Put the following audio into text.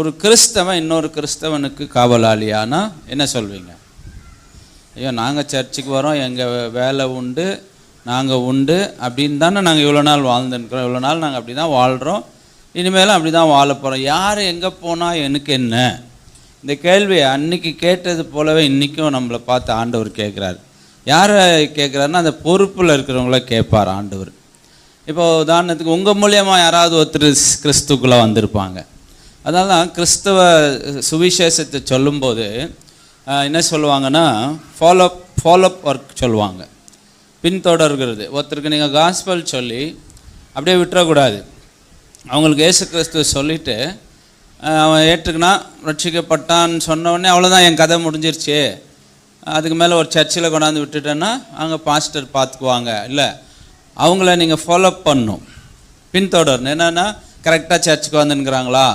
ஒரு கிறிஸ்தவன் இன்னொரு கிறிஸ்தவனுக்கு காவலாளியானா என்ன சொல்வீங்க? ஐயோ நாங்கள் சர்ச்சுக்கு வரோம், எங்கள் வேலை உண்டு, நாங்கள் உண்டு அப்படின்னு தானே நாங்கள் இவ்வளோ நாள் வாழ்ந்துருக்கிறோம், இவ்வளோ நாள் நாங்கள் அப்படி தான் வாழ்கிறோம், இனிமேலும் அப்படி தான் வாழ போகிறோம், யார் எங்கே போனால் எனக்கு என்ன? இந்த கேள்வியை அன்னைக்கு கேட்டது போலவே இன்றைக்கும் நம்மளை பார்த்து ஆண்டவர் கேட்குறாரு. யாரை கேட்குறாருன்னா அந்த பொறுப்பில் இருக்கிறவங்கள கேட்பார் ஆண்டவர். இப்போ உதாரணத்துக்கு உங்கள் மூலியமாக யாராவது ஒருத்தர் கிறிஸ்துக்குள்ளே வந்திருப்பாங்க. அதனால தான் கிறிஸ்தவ சுவிசேஷத்தை சொல்லும்போது என்ன சொல்லுவாங்கன்னா ஃபாலோஅப் ஒர்க் சொல்லுவாங்க, பின்தொடர்கிறது. ஒருத்தருக்கு நீங்கள் காஸ்பல் சொல்லி அப்படியே விட்டுறக்கூடாது. அவங்களுக்கு இயேசு கிறிஸ்துவ சொல்லிவிட்டு அவன் ஏற்றுக்குனா ரட்சிக்கப்பட்டான்னு சொன்னோடனே அவ்வளோதான், என் கதை முடிஞ்சிருச்சு, அதுக்கு மேலே ஒரு சர்ச்சில் கொண்டாந்து விட்டுட்டேன்னா அங்கே பாஸ்டர் பார்த்துக்குவாங்க. இல்லை, அவங்கள நீங்கள் ஃபாலோஅப் பண்ணணும், பின்தொடரணும். என்னென்னா கரெக்டாக சர்ச்சுக்கு வந்துன்னுக்குறாங்களா,